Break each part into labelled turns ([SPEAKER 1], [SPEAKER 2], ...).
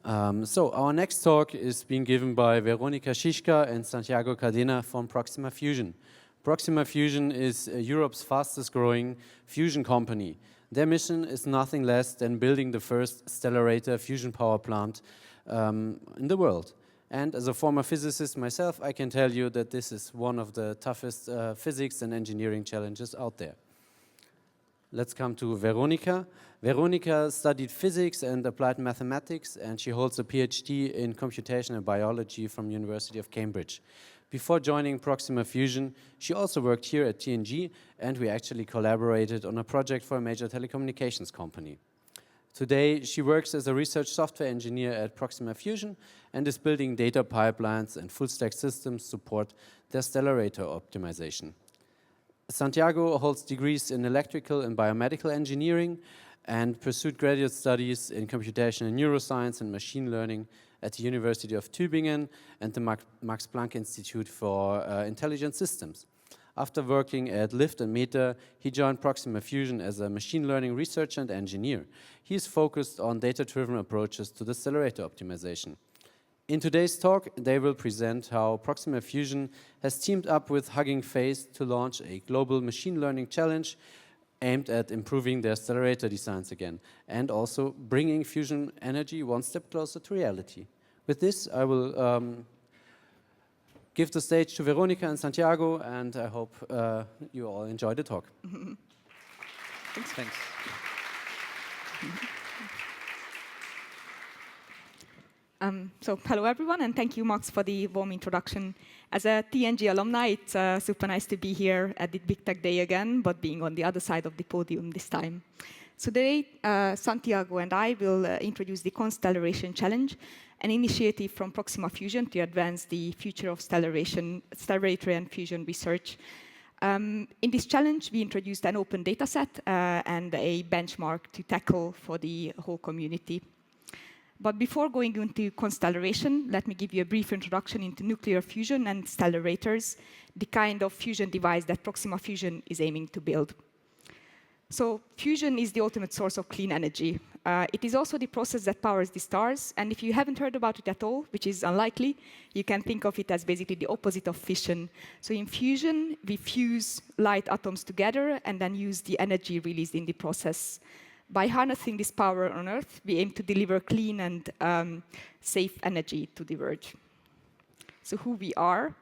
[SPEAKER 1] So our next talk is being given by Veronika Siska and Santiago Cadena from Proxima Fusion. Proxima Fusion is Europe's fastest growing fusion company. Their mission is nothing less than building the first stellarator fusion power plant in the world. And as a former physicist myself, I can tell you that this is one of the toughest physics and engineering challenges out there. Let's come to Veronika. Veronika studied physics and applied mathematics, and she holds a PhD in computational biology from University of Cambridge. Before joining Proxima Fusion, she also worked here at TNG, and we actually collaborated on a project for a major telecommunications company. Today, she works as a research software engineer at Proxima Fusion and is building data pipelines and full-stack systems to support their stellarator optimization. Santiago holds degrees in electrical and biomedical engineering and pursued graduate studies in computational neuroscience and machine learning at the University of Tübingen and the Max Planck Institute for Intelligent Systems. After working at Lift and Meta, he joined Proxima Fusion as a machine learning researcher and engineer. He is focused on data-driven approaches to the stellarator optimization. In today's talk, they will present how Proxima Fusion has teamed up with Hugging Face to launch a global machine learning challenge aimed at improving their stellarator designs again, and also bringing fusion energy one step closer to reality. With this, I will give the stage to Veronika and Santiago, and I hope you all enjoy the talk.
[SPEAKER 2] Thanks. So hello everyone, and thank you, Max, for the warm introduction. As a TNG alumni, it's super nice to be here at the Big Tech Day again, but being on the other side of the podium this time. So today, Santiago and I will introduce the ConStellaration Challenge, an initiative from Proxima Fusion to advance the future of stellarator and fusion research. In this challenge, we introduced an open dataset and a benchmark to tackle for the whole community. But before going into ConStellaration, let me give you a brief introduction into nuclear fusion and stellarators, the kind of fusion device that Proxima Fusion is aiming to build. So fusion is the ultimate source of clean energy. It is also the process that powers the stars, and if you haven't heard about it at all, which is unlikely, you can think of it as basically the opposite of fission. So in fusion, we fuse light atoms together and then use the energy released in the process. By harnessing this power on Earth, we aim to deliver clean and safe energy to the world. So who we are?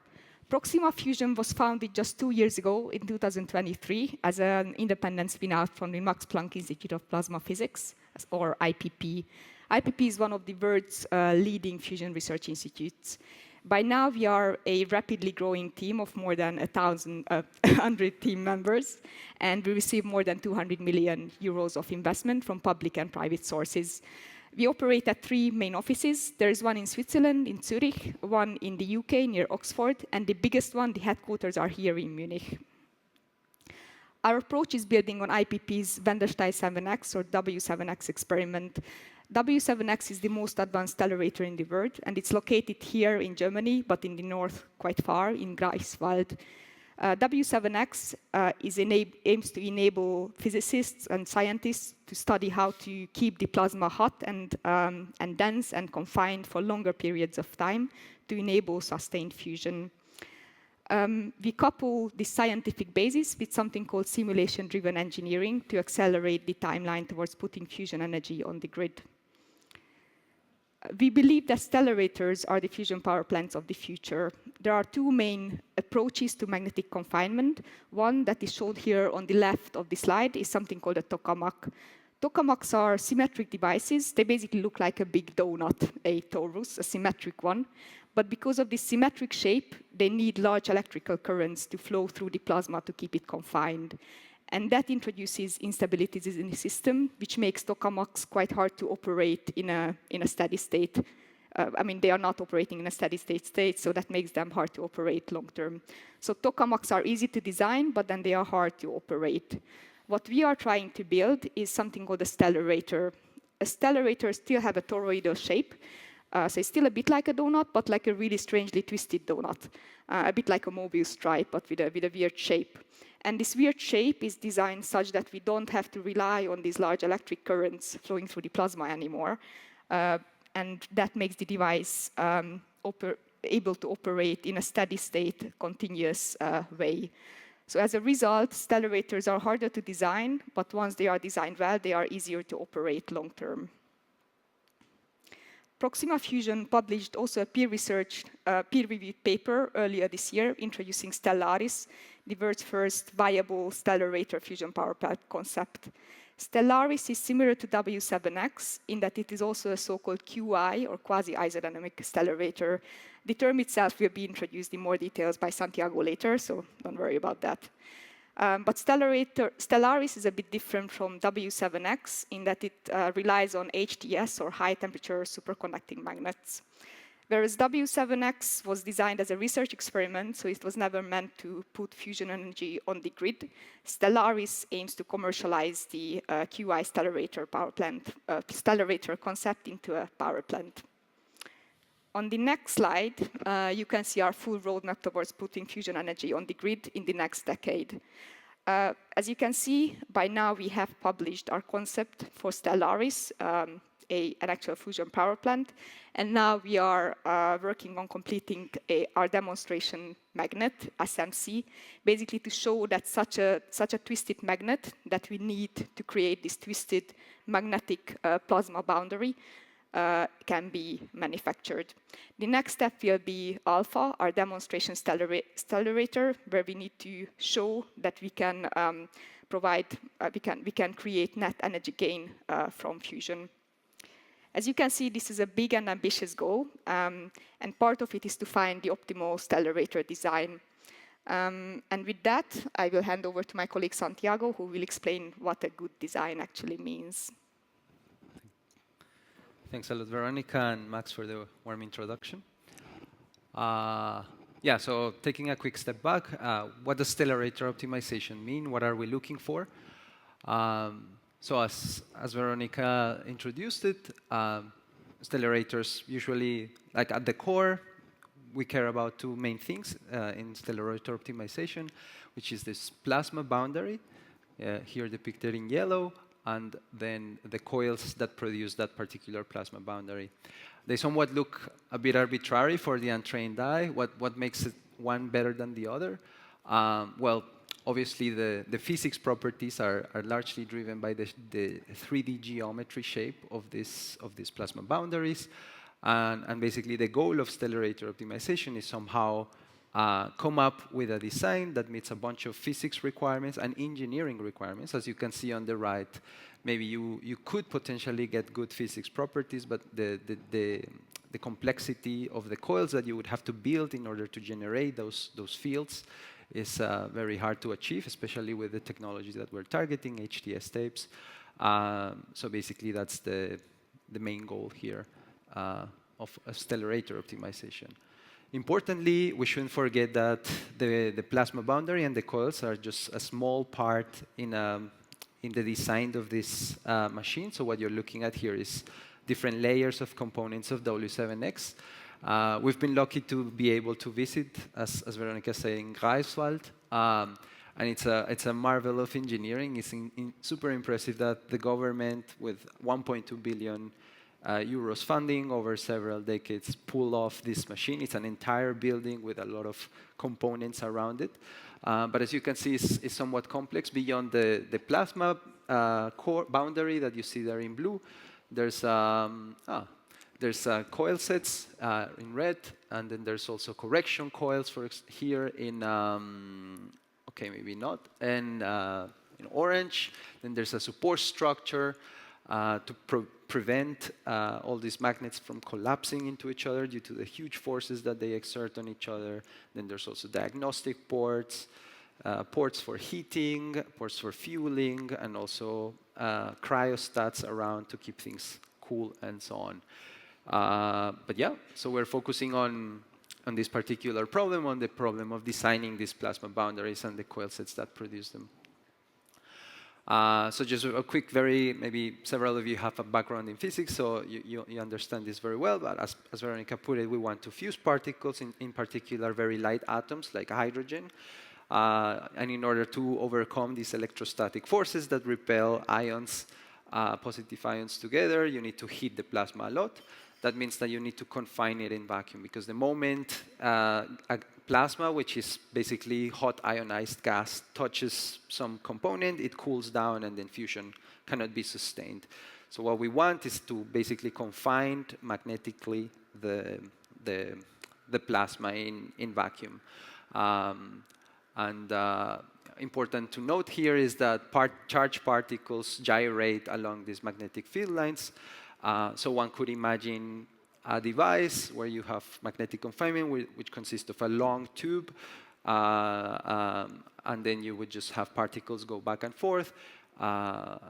[SPEAKER 2] Proxima Fusion was founded just 2 years ago in 2023 as an independent spin-out from the Max Planck Institute of Plasma Physics, or IPP. IPP is one of the world's leading fusion research institutes. By now, we are a rapidly growing team of more than 100 team members, and we receive more than 200 million euros of investment from public and private sources. We operate at 3 main offices. There is one in Switzerland, in Zurich, one in the UK, near Oxford, and the biggest one, the headquarters, are here in Munich. Our approach is building on IPP's Wendelstein 7X, or W7X experiment. W7X is the most advanced stellarator in the world, and it's located here in Germany, but in the north, quite far, in Greifswald. W7X aims to enable physicists and scientists to study how to keep the plasma hot and dense and confined for longer periods of time to enable sustained fusion. We couple the scientific basis with something called simulation-driven engineering to accelerate the timeline towards putting fusion energy on the grid. We believe that stellarators are the fusion power plants of the future. There are 2 main approaches to magnetic confinement. One that is shown here on the left of the slide is something called a tokamak. Tokamaks are symmetric devices. They basically look like a big donut, a torus, a symmetric one. But because of this symmetric shape, they need large electrical currents to flow through the plasma to keep it confined. And that introduces instabilities in the system, which makes tokamaks quite hard to operate in a steady state. I mean, they are not operating in a steady state, so that makes them hard to operate long term. So tokamaks are easy to design, but then they are hard to operate. What we are trying to build is something called a stellarator. A stellarator still has a toroidal shape, so it's still a bit like a donut, but like a really strangely twisted donut, a bit like a mobile stripe, but with a weird shape. And this weird shape is designed such that we don't have to rely on these large electric currents flowing through the plasma anymore. and that makes the device able to operate in a steady state, continuous way. So as a result, stellarators are harder to design, but once they are designed well, they are easier to operate long term. Proxima Fusion published also a peer-reviewed paper earlier this year introducing Stellaris, the world's first viable stellarator fusion power plant concept. Stellaris is similar to W7X in that it is also a so-called QI, or quasi-isodynamic stellarator. The term itself will be introduced in more details by Santiago later, so don't worry about that. But Stellaris is a bit different from W7X in that it relies on HTS, or high-temperature superconducting magnets. Whereas W7X was designed as a research experiment, so it was never meant to put fusion energy on the grid, Stellaris aims to commercialize the QI stellarator concept into a power plant. On the next slide, you can see our full roadmap towards putting fusion energy on the grid in the next decade. As you can see, by now we have published our concept for Stellaris, an actual fusion power plant, and now we are working on completing our demonstration magnet, SMC, basically to show that such a twisted magnet that we need to create this twisted magnetic plasma boundary can be manufactured. The next step will be Alpha, our demonstration stellarator, where we need to show that we can we can create net energy gain from fusion. As you can see, this is a big and ambitious goal, and part of it is to find the optimal stellarator design. And with that, I will hand over to my colleague Santiago, who will explain what a good design actually means.
[SPEAKER 3] Thanks a lot, Veronika and Max, for the warm introduction. Yeah, so taking a quick step back, what does stellarator optimization mean? What are we looking for? So as Veronika introduced it, stellarators usually, like at the core, we care about two main things in stellarator optimization, which is this plasma boundary, here depicted in yellow, and then the coils that produce that particular plasma boundary. They somewhat look a bit arbitrary for the untrained eye. What makes it one better than the other? Well, obviously the physics properties are largely driven by the 3D geometry shape of these plasma boundaries. And basically the goal of stellarator optimization is somehow come up with a design that meets a bunch of physics requirements and engineering requirements. As you can see on the right, maybe you could potentially get good physics properties, but the complexity of the coils that you would have to build in order to generate those fields is very hard to achieve, especially with the technologies that we're targeting, HTS tapes. So basically that's the main goal here of stellarator optimization. Importantly, we shouldn't forget that the plasma boundary and the coils are just a small part in the design of this machine. So what you're looking at here is different layers of components of W7X. We've been lucky to be able to visit, as Veronika said, in Greifswald. And it's a marvel of engineering. It's super impressive that the government, with 1.2 billion euros funding over several decades, pull off this machine. It's an entire building with a lot of components around it. But as you can see, it's somewhat complex. Beyond the plasma core boundary that you see there in blue, there's coil sets in red, and then there's also correction coils for here in, okay, maybe not, and in orange. Then there's a support structure to prevent all these magnets from collapsing into each other due to the huge forces that they exert on each other. Then there's also diagnostic ports, ports for heating, ports for fueling, and also cryostats around to keep things cool and so on. But yeah, so we're focusing on this particular problem, on the problem of designing these plasma boundaries and the coil sets that produce them. So just a quick, maybe several of you have a background in physics, so you understand this very well. But as Veronika put it, we want to fuse particles, in particular very light atoms like hydrogen. And in order to overcome these electrostatic forces that repel ions, positive ions together, you need to heat the plasma a lot. that means that you need to confine it in vacuum, because the moment a plasma, which is basically hot ionized gas, touches some component, it cools down, and then fusion cannot be sustained. So what we want is to basically confine magnetically the plasma in vacuum. Important to note here is that charged particles gyrate along these magnetic field lines. So one could imagine a device where you have magnetic confinement, which consists of a long tube, and then you would just have particles go back and forth,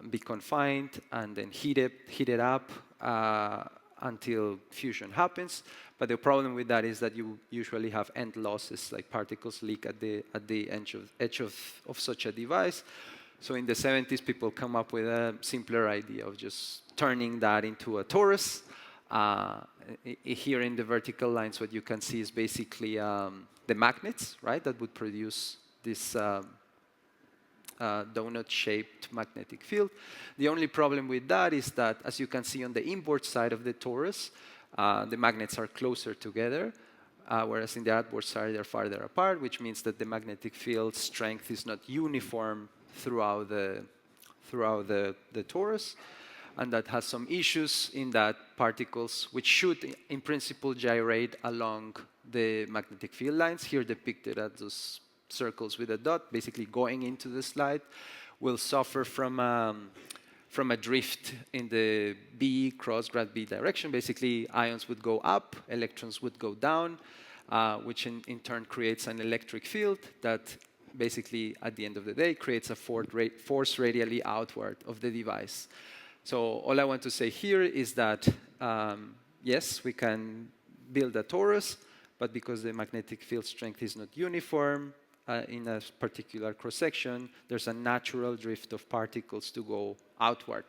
[SPEAKER 3] be confined, and then heat it up until fusion happens. But the problem with that is that you usually have end losses, like particles leak at the edge of such a device. So in the 70s, people come up with a simpler idea of just turning that into a torus. Here in the vertical lines, what you can see is basically the magnets, right, that would produce this donut-shaped magnetic field. The only problem with that is that, as you can see on the inboard side of the torus, the magnets are closer together, whereas in the outboard side they're farther apart, which means that the magnetic field strength is not uniform throughout the torus, and that has some issues in that particles, which should in principle gyrate along the magnetic field lines, here depicted as those circles with a dot, basically going into the slide, will suffer from a drift in the B cross grad B direction. Basically, ions would go up, electrons would go down, which in turn creates an electric field that basically, at the end of the day, creates a force radially outward of the device. So all I want to say here is that, yes, we can build a torus, but because the magnetic field strength is not uniform in a particular cross-section, there's a natural drift of particles to go outward.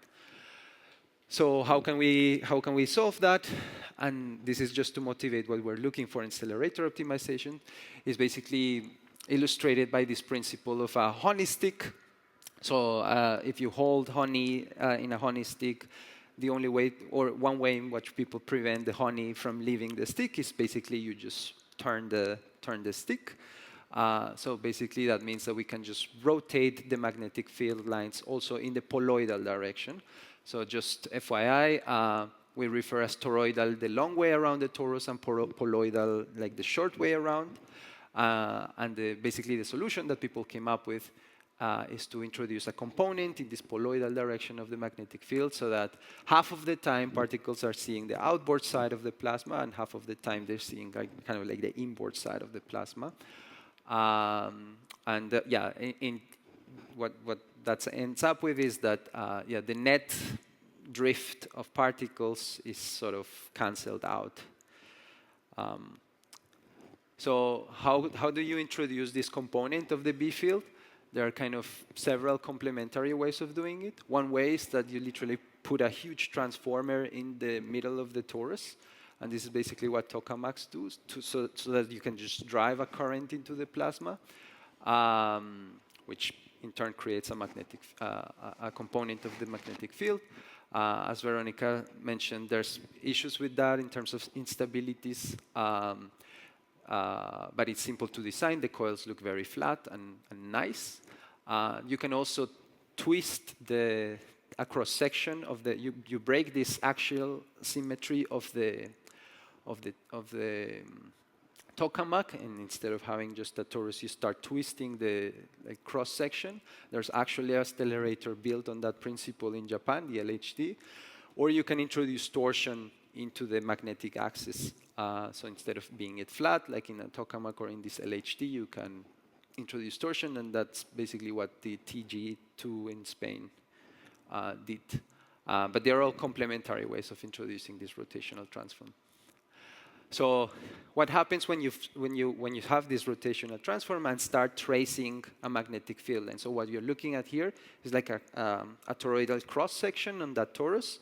[SPEAKER 3] So how can we solve that? And this is just to motivate what we're looking for in stellarator optimization, is basically illustrated by this principle of a honey stick. So if you hold honey in a honey stick, the only way, or one way in which people prevent the honey from leaving the stick is basically you just turn the stick. So basically that means that we can just rotate the magnetic field lines also in the poloidal direction. So just FYI, we refer as toroidal the long way around the torus and poloidal like the short way around. And basically the solution that people came up with is to introduce a component in this poloidal direction of the magnetic field, so that half of the time particles are seeing the outboard side of the plasma, and half of the time they're seeing kind of like the inboard side of the plasma. In what that ends up with is that the net drift of particles is sort of cancelled out. So how do you introduce this component of the B field? There are kind of several complementary ways of doing it. One way is that you literally put a huge transformer in the middle of the torus. And this is basically what tokamaks do, so that you can just drive a current into the plasma, which in turn creates a component of the magnetic field. As Veronika mentioned, there's issues with that in terms of instabilities. But it's simple to design. The coils look very flat and nice. You can also twist a cross section of the. You break this axial symmetry of the tokamak, and instead of having just a torus, you start twisting the cross section. There's actually a stellarator built on that principle in Japan, the LHD. Or you can introduce torsion into the magnetic axis. So instead of being it flat, like in a tokamak or in this LHD, you can introduce torsion, and that's basically what the TG2 in Spain did. But they're all complementary ways of introducing this rotational transform. So what happens when you have this rotational transform and start tracing a magnetic field? And so what you're looking at here is like a toroidal cross section on that torus.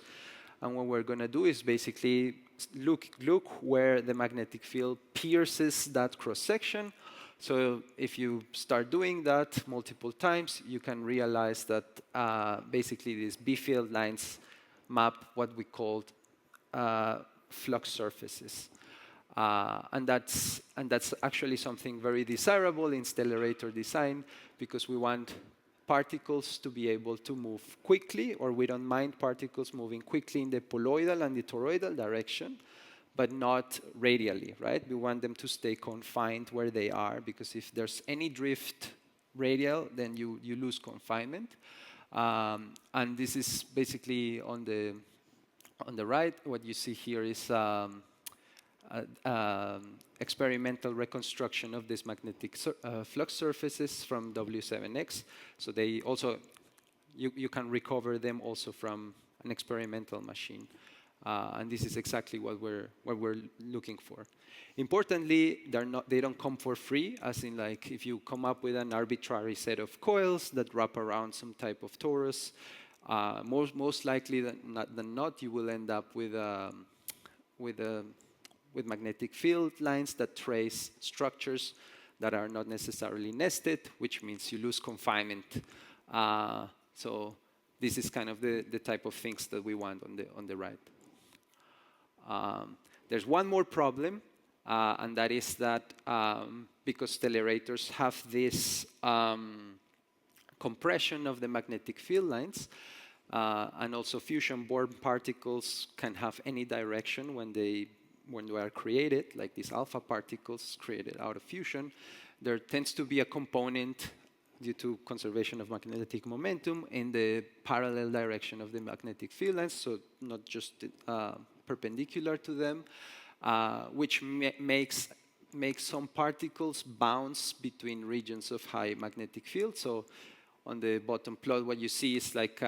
[SPEAKER 3] And what we're going to do is basically look where the magnetic field pierces that cross-section. So if you start doing that multiple times, you can realize that basically these B field lines map what we called flux surfaces. And that's actually something very desirable in stellarator design, because we want particles to be able to move quickly, or we don't mind particles moving quickly in the poloidal and the toroidal direction, but not radially, right? We want them to stay confined where they are, because if there's any drift radial, then you lose confinement. And this is basically on the right. What you see here is experimental reconstruction of these magnetic flux surfaces from W7X. So they also, you can recover them also from an experimental machine. And this is exactly what we're looking for. Importantly, they don't come for free, as in like if you come up with an arbitrary set of coils that wrap around some type of torus, most likely than not, you will end up with magnetic field lines that trace structures that are not necessarily nested, which means you lose confinement. So this is kind of the type of things that we want on the right. There's one more problem, and that is that because stellarators have this compression of the magnetic field lines, and also fusion-born particles can have any direction when they are created, like these alpha particles created out of fusion. There tends to be a component due to conservation of magnetic momentum in the parallel direction of the magnetic field lines, so not just perpendicular to them, which makes some particles bounce between regions of high magnetic field. So on the bottom plot, what you see is like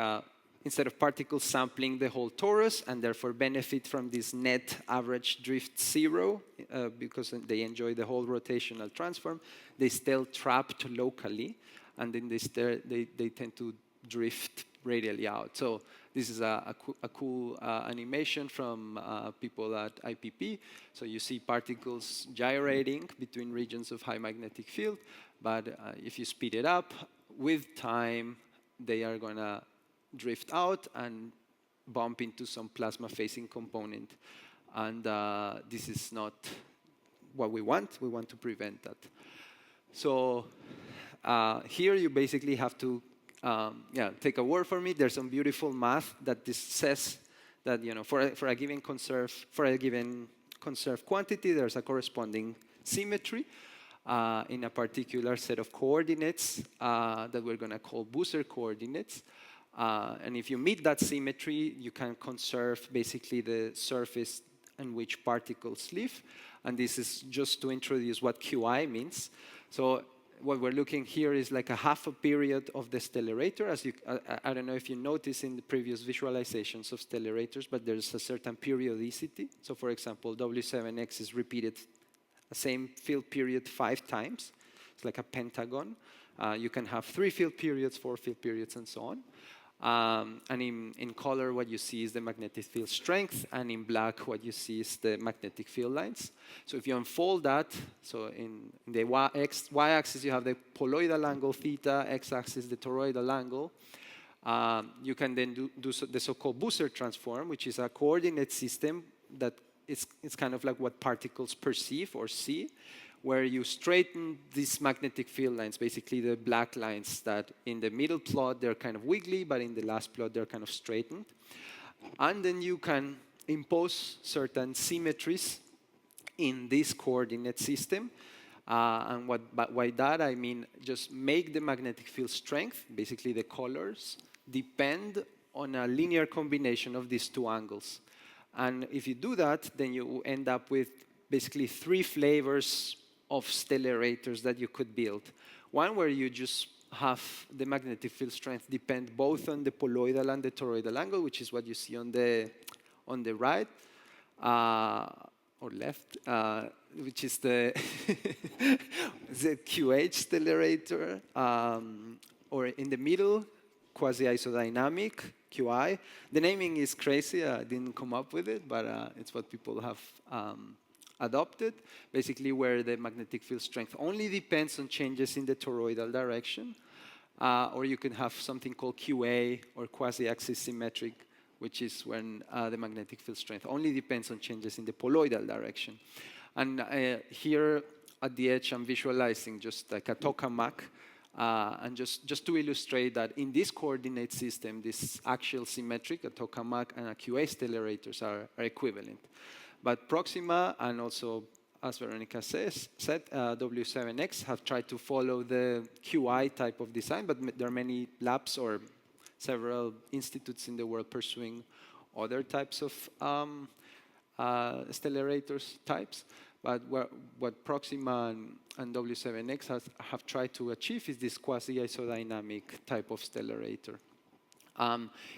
[SPEAKER 3] instead of particles sampling the whole torus and therefore benefit from this net average drift zero because they enjoy the whole rotational transform, they still trapped locally, and then they tend to drift radially out. So this is a cool animation from people at IPP. So you see particles gyrating between regions of high magnetic field, but if you speed it up, with time, they are going to drift out and bump into some plasma-facing component. And this is not what we want. We want to prevent that. So here you basically have to take a word from me. There's some beautiful math that this says that for a given conserved quantity, there's a corresponding symmetry in a particular set of coordinates that we're going to call Busser coordinates. And if you meet that symmetry, you can conserve basically the surface in which particles live. And this is just to introduce what QI means. So what we're looking here is like a half a period of the stellarator. As I don't know if you noticed in the previous visualizations of stellarators, but there's a certain periodicity. So for example, W7X is repeated the same field period 5 times. It's like a pentagon. You can have 3 field periods, 4 field periods, and so on. And in color, what you see is the magnetic field strength, and in black, what you see is the magnetic field lines. So if you unfold that, so in the y-axis, you have the poloidal angle theta, x-axis, the toroidal angle. You can then do the so-called Busser transform, which is a coordinate system that it's kind of like what particles perceive or see, where you straighten these magnetic field lines, basically the black lines that in the middle plot, they're kind of wiggly, but in the last plot, they're kind of straightened. And then you can impose certain symmetries in this coordinate system. And by that, I mean just make the magnetic field strength, basically the colors, depend on a linear combination of these 2 angles. And if you do that, then you end up with basically 3 flavors of stellarators that you could build. One where you just have the magnetic field strength depend both on the poloidal and the toroidal angle, which is what you see on the right or left, which is the the QH stellarator, or in the middle, quasi-isodynamic QI. The naming is crazy. I didn't come up with it, but it's what people have adopted, basically where the magnetic field strength only depends on changes in the toroidal direction. Or you can have something called QA, or quasi-axis symmetric, which is when the magnetic field strength only depends on changes in the poloidal direction. And here at the edge, I'm visualizing just like a tokamak. And just to illustrate that in this coordinate system, this axial symmetric, a tokamak and a QA stellarator are equivalent. But Proxima and also, as Veronika said, W7X have tried to follow the QI type of design, but there are many labs or several institutes in the world pursuing other types of stellarators types. But what Proxima and W7X have tried to achieve is this quasi-isodynamic type of stellarator.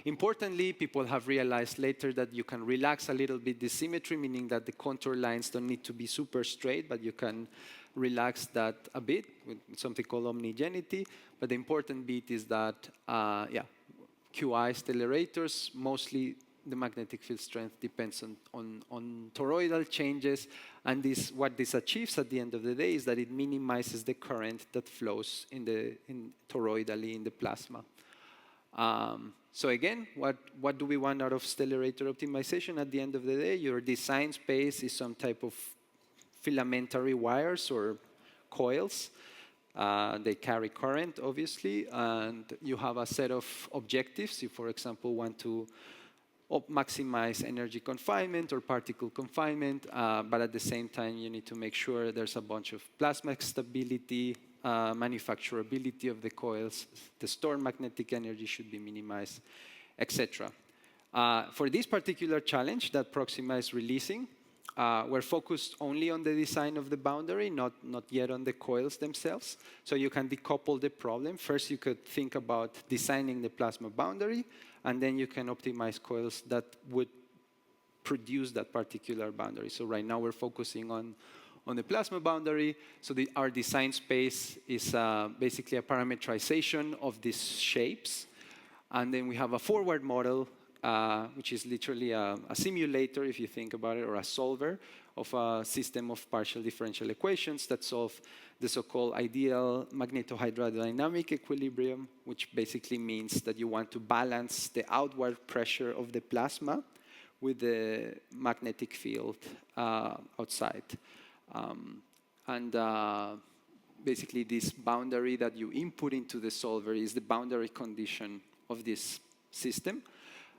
[SPEAKER 3] Importantly, people have realized later that you can relax a little bit the symmetry, meaning that the contour lines don't need to be super straight, but you can relax that a bit with something called homogeneity. But the important bit is that, QI stellarators, mostly the magnetic field strength depends on toroidal changes. And what this achieves at the end of the day is that it minimizes the current that flows toroidally in the plasma. So again, what do we want out of stellarator optimization? At the end of the day, your design space is some type of filamentary wires or coils. They carry current, obviously, and you have a set of objectives. You, for example, want to maximize energy confinement or particle confinement, but at the same time, you need to make sure there's a bunch of plasma stability, manufacturability of the coils, the stored magnetic energy should be minimized, etc. For this particular challenge that Proxima is releasing, we're focused only on the design of the boundary, not yet on the coils themselves. So you can decouple the problem. First, you could think about designing the plasma boundary, and then you can optimize coils that would produce that particular boundary. So right now, we're focusing on the plasma boundary. So our design space is basically a parametrization of these shapes. And then we have a forward model, which is literally a simulator, if you think about it, or a solver of a system of partial differential equations that solve the so-called ideal magnetohydrodynamic equilibrium, which basically means that you want to balance the outward pressure of the plasma with the magnetic field outside. Basically, this boundary that you input into the solver is the boundary condition of this system.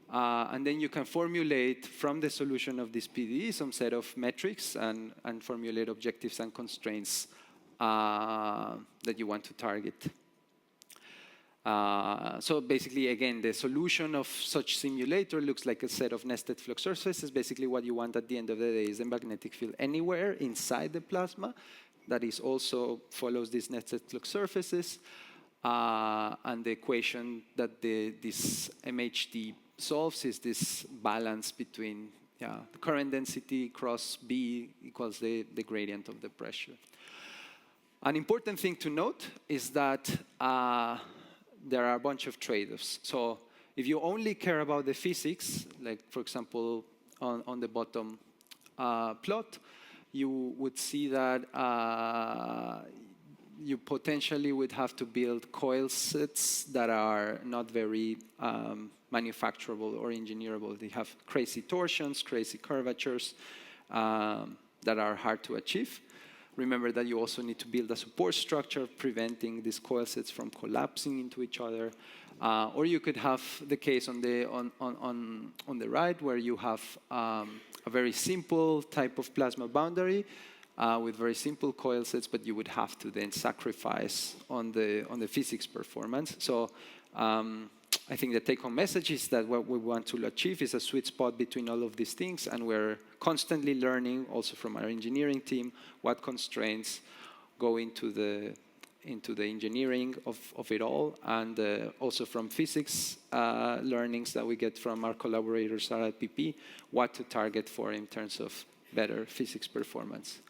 [SPEAKER 3] And then you can formulate from the solution of this PDE some set of metrics and formulate objectives and constraints that you want to target. So basically, again, the solution of such simulator looks like a set of nested flux surfaces. Basically, what you want at the end of the day is a magnetic field anywhere inside the plasma that is also follows these nested flux surfaces. And the equation that this MHD solves is this balance between the current density cross B equals the gradient of the pressure. An important thing to note is that there are a bunch of trade-offs. So if you only care about the physics, like for example, on the bottom plot, you would see that you potentially would have to build coil sets that are not very manufacturable or engineerable. They have crazy torsions, crazy curvatures that are hard to achieve. Remember that you also need to build a support structure preventing these coil sets from collapsing into each other. Or you could have the case on the right where you have a very simple type of plasma boundary with very simple coil sets, but you would have to then sacrifice on the physics performance. So I think the take-home message is that what we want to achieve is a sweet spot between all of these things, and we're constantly learning, also from our engineering team, what constraints go into the engineering of it all, and also from physics learnings that we get from our collaborators at PP, what to target for in terms of better physics performance.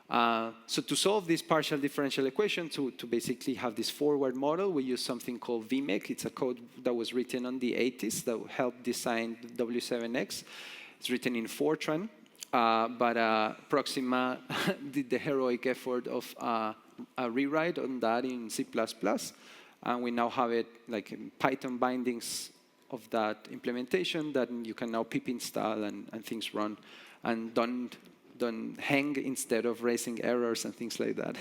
[SPEAKER 3] So to solve this partial differential equation, to basically have this forward model, we use something called VMake. It's a code that was written on the 80s that helped design W7X. It's written in Fortran, but Proxima did the heroic effort of a rewrite on that in C++, and we now have it like in Python bindings of that implementation, then you can now pip install and things run, and don't hang instead of raising errors and things like that.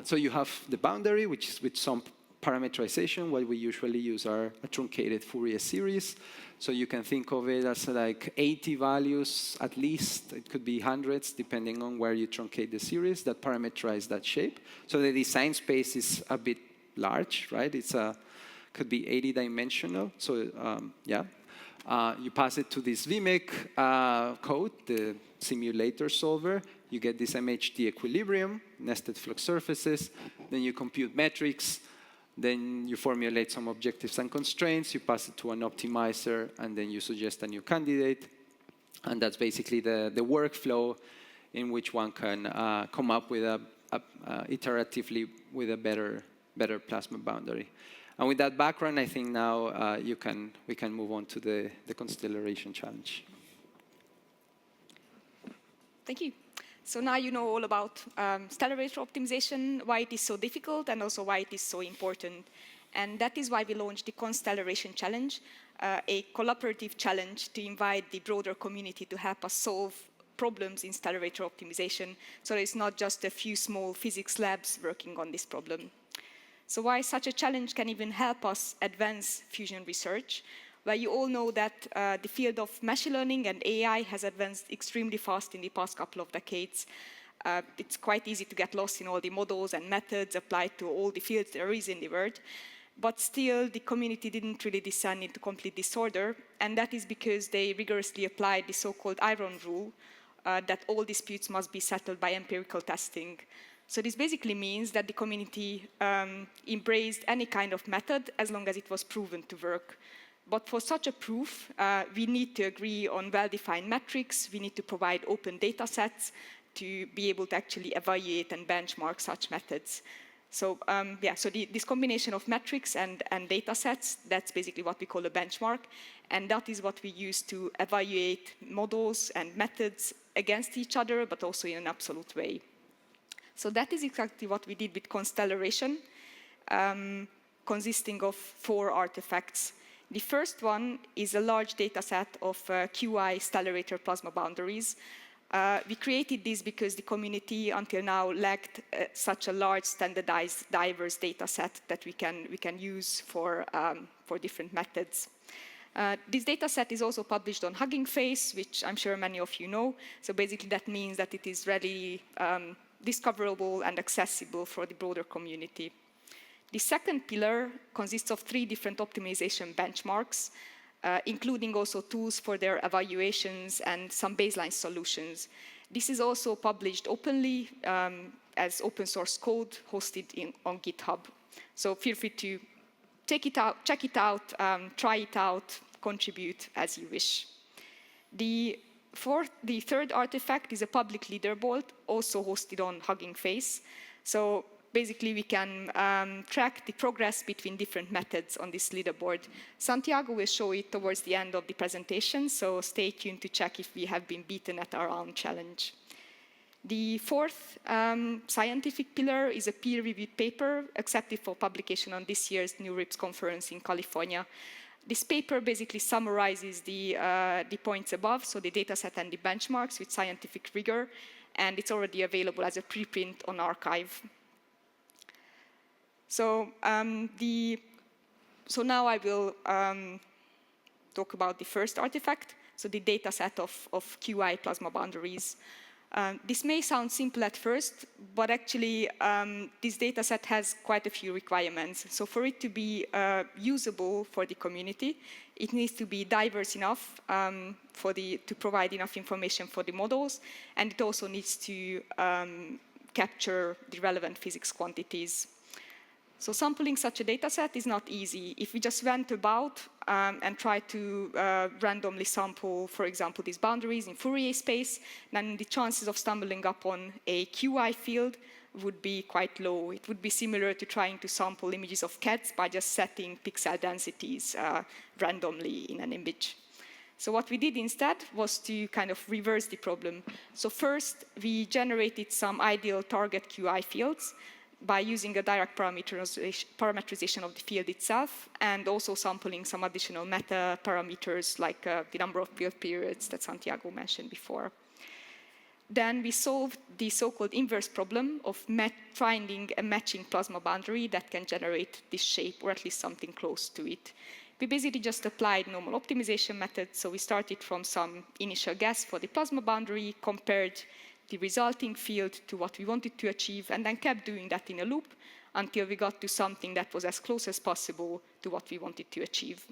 [SPEAKER 3] So you have the boundary, which is with some parameterization. What we usually use are a truncated Fourier series. So you can think of it as like 80 values at least. It could be hundreds, depending on where you truncate the series that parameterize that shape. So the design space is a bit large, right? Could be 80 dimensional. So yeah. You pass it to this VMake code, the simulator solver. You get this MHD equilibrium, nested flux surfaces. Then you compute metrics. Then you formulate some objectives and constraints. You pass it to an optimizer, and then you suggest a new candidate. And that's basically the workflow in which one can come up with iteratively with a better plasma boundary. And with that background, I think now we can move on to the ConStellaration challenge.
[SPEAKER 2] Thank you. So now you know all about stellarator optimization, why it is so difficult, and also why it is so important. And that is why we launched the ConStellaration Challenge, a collaborative challenge to invite the broader community to help us solve problems in stellarator optimization. So it's not just a few small physics labs working on this problem. So why such a challenge can even help us advance fusion research? Well, you all know that the field of machine learning and AI has advanced extremely fast in the past couple of decades. It's quite easy to get lost in all the models and methods applied to all the fields there is in the world. But still, the community didn't really descend into complete disorder, and that is because they rigorously applied the so-called iron rule, that all disputes must be settled by empirical testing. So this basically means that the community embraced any kind of method as long as it was proven to work. But for such a proof, we need to agree on well-defined metrics. We need to provide open data sets to be able to actually evaluate and benchmark such methods. So this combination of metrics and data sets, that's basically what we call a benchmark. And that is what we use to evaluate models and methods against each other, but also in an absolute way. So that is exactly what we did with ConStellaration, consisting of 4 artifacts. The first one is a large data set of QI stellarator plasma boundaries. We created this because the community until now lacked such a large standardized diverse data set that we can use for different methods. This data set is also published on Hugging Face, which I'm sure many of you know. So basically that means that it is readily discoverable and accessible for the broader community. The second pillar consists of 3 different optimization benchmarks, including also tools for their evaluations and some baseline solutions. This is also published openly as open source code hosted on GitHub. So feel free to check it out, try it out, contribute as you wish. The third artifact is a public leaderboard, also hosted on Hugging Face. So basically, we can track the progress between different methods on this leaderboard. Santiago will show it towards the end of the presentation, so stay tuned to check if we have been beaten at our own challenge. The fourth scientific pillar is a peer-reviewed paper accepted for publication on this year's New RIPS conference in California. This paper basically summarizes the points above, so the dataset and the benchmarks with scientific rigor, and it's already available as a preprint on arXiv. So now I will talk about the first artifact, so the data set of QI plasma boundaries. This may sound simple at first, but actually this data set has quite a few requirements. So for it to be usable for the community, it needs to be diverse enough to provide enough information for the models, and it also needs to capture the relevant physics quantities. So sampling such a data set is not easy. If we just went about and tried to randomly sample, for example, these boundaries in Fourier space, then the chances of stumbling upon a QI field would be quite low. It would be similar to trying to sample images of cats by just setting pixel densities randomly in an image. So what we did instead was to kind of reverse the problem. So first, we generated some ideal target QI fields. by using a direct parameterization of the field itself, and also sampling some additional meta parameters like the number of field periods that Santiago mentioned before. Then we solved the so-called inverse problem of finding a matching plasma boundary that can generate this shape, or at least something close to it. We basically just applied normal optimization methods. So we started from some initial guess for the plasma boundary, compared the resulting field to what we wanted to achieve, and then kept doing that in a loop until we got to something that was as close as possible to what we wanted to achieve.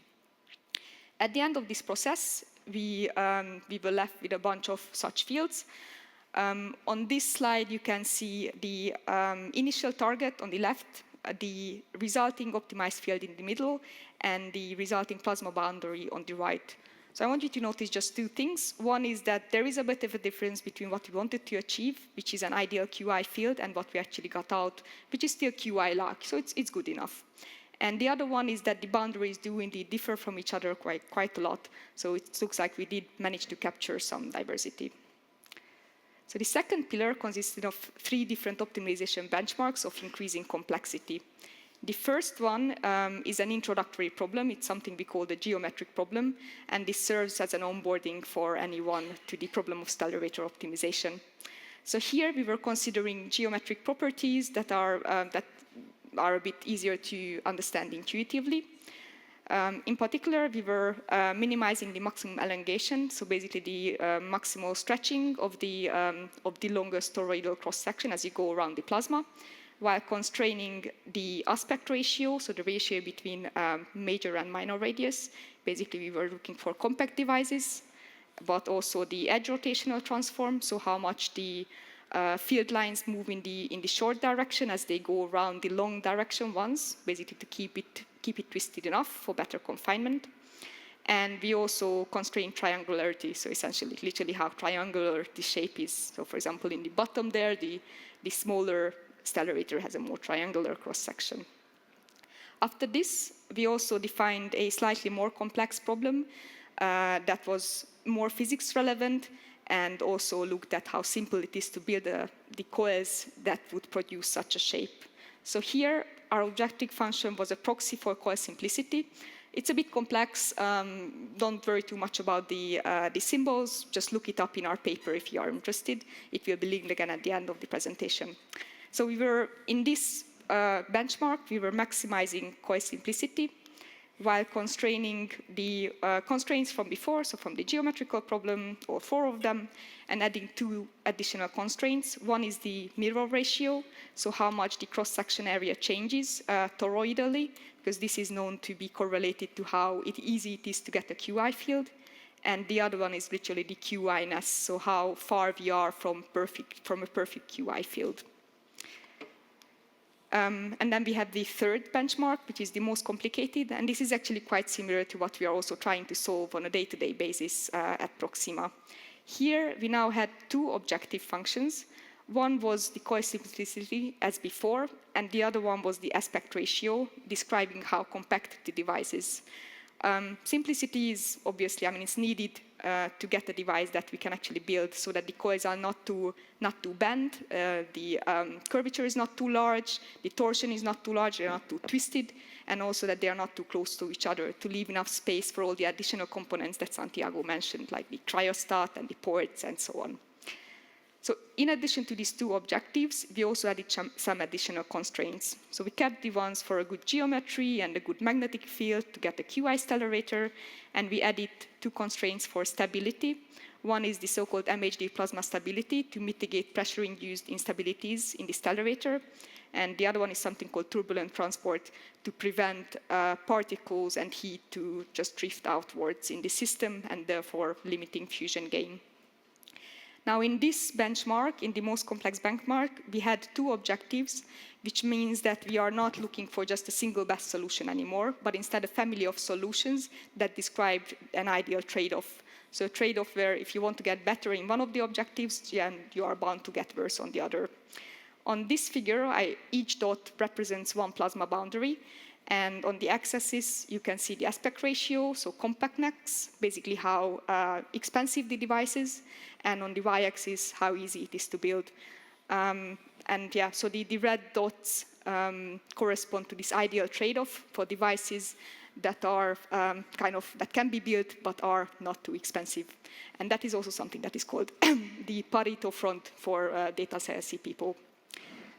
[SPEAKER 2] At the end of this process, we were left with a bunch of such fields. On this slide, you can see the initial target on the left, the resulting optimized field in the middle, and the resulting plasma boundary on the right. So I want you to notice just two things. One is that there is a bit of a difference between what we wanted to achieve, which is an ideal QI field, and what we actually got out, which is still QI lag. So it's good enough. And the other one is that the boundaries do indeed differ from each other quite a lot. So it looks like we did manage to capture some diversity. So the second pillar consisted of 3 different optimization benchmarks of increasing complexity. The first one is an introductory problem. It's something we call the geometric problem, and this serves as an onboarding for anyone to the problem of stellarator optimization. So here we were considering geometric properties that are a bit easier to understand intuitively. In particular, we were minimizing the maximum elongation, so basically the maximal stretching of the longest toroidal cross-section as you go around the plasma, while constraining the aspect ratio, so the ratio between major and minor radius. Basically, we were looking for compact devices, but also the edge rotational transform, so how much the field lines move in the short direction as they go around the long direction ones, basically to keep it twisted enough for better confinement. And we also constrain triangularity, so essentially, literally how triangular the shape is. So for example, in the bottom there, the smaller stellarator has a more triangular cross-section. After this, we also defined a slightly more complex problem that was more physics relevant, and also looked at how simple it is to build the coils that would produce such a shape. So here, our objective function was a proxy for coil simplicity. It's a bit complex. Don't worry too much about the symbols. Just look it up in our paper if you are interested. It will be linked again at the end of the presentation. So we were, in this benchmark, we were maximizing coil simplicity while constraining the constraints from before, so from the geometrical problem, or 4 of them, and adding 2 additional constraints. One is the mirror ratio, so how much the cross-section area changes toroidally, because this is known to be correlated to how easy it is to get a QI field. And the other one is literally the QI-ness, so how far we are from a perfect QI field. And then we have the third benchmark, which is the most complicated. And this is actually quite similar to what we are also trying to solve on a day-to-day basis at Proxima. Here, we now had 2 objective functions. One was the coil simplicity, as before, and the other one was the aspect ratio, describing how compact the device is. Simplicity is obviously, it's needed to get a device that we can actually build so that the coils are not too bent, the curvature is not too large, the torsion is not too large, they're not too twisted, and also that they are not too close to each other to leave enough space for all the additional components that Santiago mentioned, like the cryostat and the ports and so on. So in addition to these 2 objectives, we also added some additional constraints. So we kept the ones for a good geometry and a good magnetic field to get a QI stellarator, and we added 2 constraints for stability. One is the so-called MHD plasma stability to mitigate pressure-induced instabilities in the stellarator, and the other one is something called turbulent transport to prevent particles and heat to just drift outwards in the system, and therefore limiting fusion gain. Now, in this benchmark, in the most complex benchmark, we had 2 objectives, which means that we are not looking for just a single best solution anymore, but instead a family of solutions that described an ideal trade-off. So a trade-off where if you want to get better in one of the objectives, then you are bound to get worse on the other. On this figure, each dot represents 1 plasma boundary. And on the x-axis, you can see the aspect ratio, so compactness, basically how expensive the device is. And on the y-axis, how easy it is to build. And yeah, so the red dots correspond to this ideal trade-off for devices that are that can be built but are not too expensive. And that is also something that is called the Pareto front for data science people.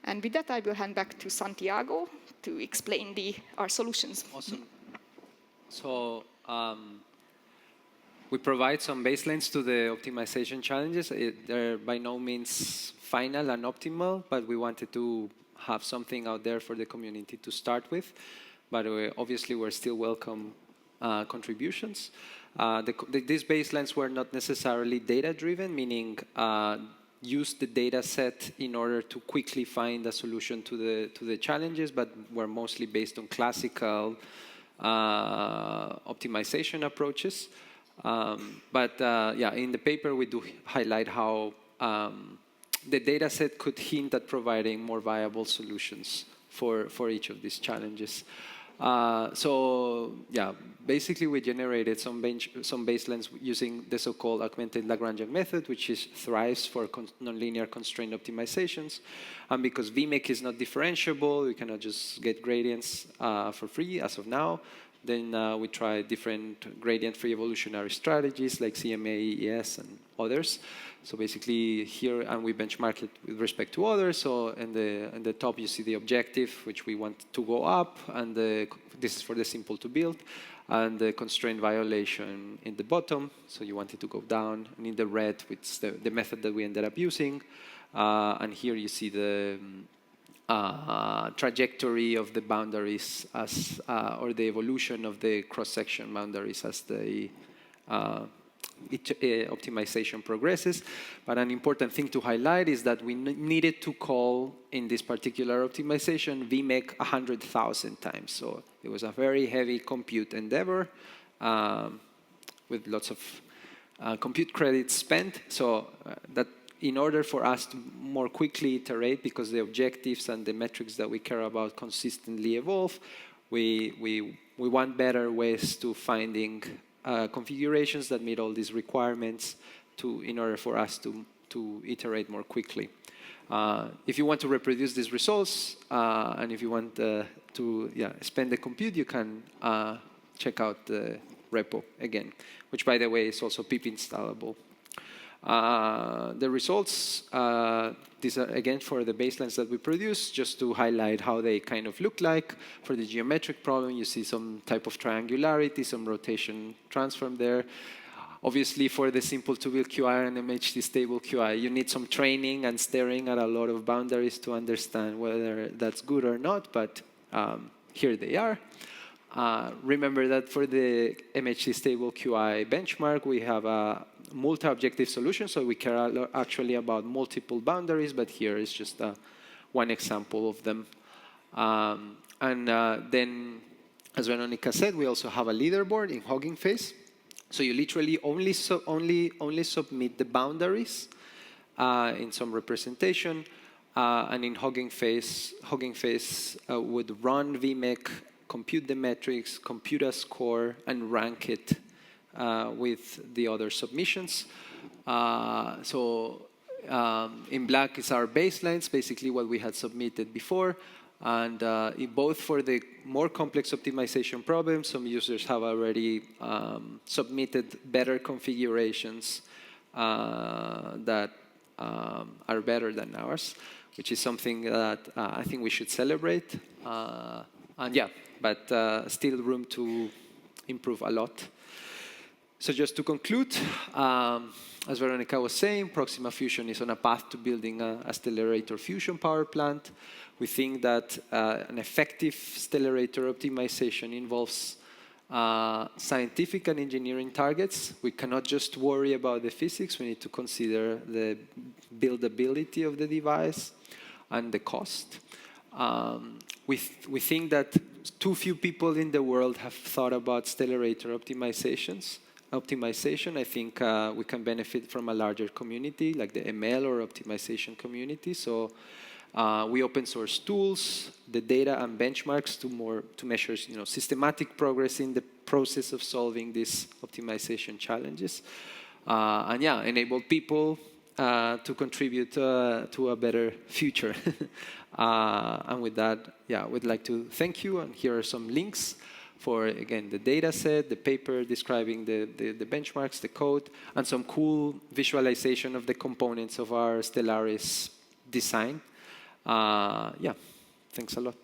[SPEAKER 2] And with that, I will hand back to Santiago to explain our solutions.
[SPEAKER 3] Awesome. So we provide some baselines to the optimization challenges. They're by no means final and optimal, but we wanted to have something out there for the community to start with. But obviously, we're still welcome contributions. These baselines were not necessarily data-driven, meaning use the data set in order to quickly find a solution to the challenges, but were mostly based on classical optimization approaches. Yeah, in the paper, we do highlight how the data set could hint at providing more viable solutions for each of these challenges. So yeah, basically we generated some baselines using the so-called augmented Lagrangian method, which thrives for nonlinear constraint optimizations. And because VMake is not differentiable, we cannot just get gradients for free as of now. Then we tried different gradient-free evolutionary strategies like CMA, EES, and others. So basically here, and we benchmark it with respect to others. So in the top, you see the objective, which we want to go up, and this is for the simple to build, and the constraint violation in the bottom. So you want it to go down, and in the red, it's the method that we ended up using. And here you see the trajectory of the boundaries as, or the evolution of the cross-section boundaries as the optimization progresses. But an important thing to highlight is that we needed to call in this particular optimization VMake 100,000 times. So it was a very heavy compute endeavor with lots of compute credits spent. So that in order for us to more quickly iterate, because the objectives and the metrics that we care about consistently evolve, we want better ways to finding configurations that meet all these requirements in order for us to iterate more quickly. If you want to reproduce these results, and if you want to spend the compute, you can check out the repo again, which, by the way, is also pip installable. The results, these are again for the baselines that we produce, just to highlight how they kind of look like. For the geometric problem, you see some type of triangularity, some rotation transform there. Obviously, for the simple to build QI and MHD stable QI, you need some training and staring at a lot of boundaries to understand whether that's good or not, but here they are. Remember that for the MHD stable QI benchmark, we have a multi-objective solution, so we care actually about multiple boundaries, but here is just one example of them. Then, as Veronika said, we also have a leaderboard in Hugging Face. So you literally only submit the boundaries in some representation, and in Hugging Face would run VMake, compute the metrics, compute a score, and rank it with the other submissions. In black is our baselines, basically what we had submitted before. And both for the more complex optimization problems, some users have already submitted better configurations that are better than ours, which is something that I think we should celebrate. And yeah, but still room to improve a lot. So just to conclude, as Veronika was saying, Proxima Fusion is on a path to building a stellarator fusion power plant. We think that an effective stellarator optimization involves scientific and engineering targets. We cannot just worry about the physics. We need to consider the buildability of the device and the cost. We think that too few people in the world have thought about stellarator optimization. I think we can benefit from a larger community, like the ML or optimization community. So we open source tools, the data and benchmarks to measure systematic progress in the process of solving these optimization challenges. And yeah, enable people to contribute to a better future. And with that, yeah, we'd like to thank you. And here are some links for, again, the data set, the paper describing the benchmarks, the code, and some cool visualization of the components of our Stellaris design. Yeah, thanks a lot.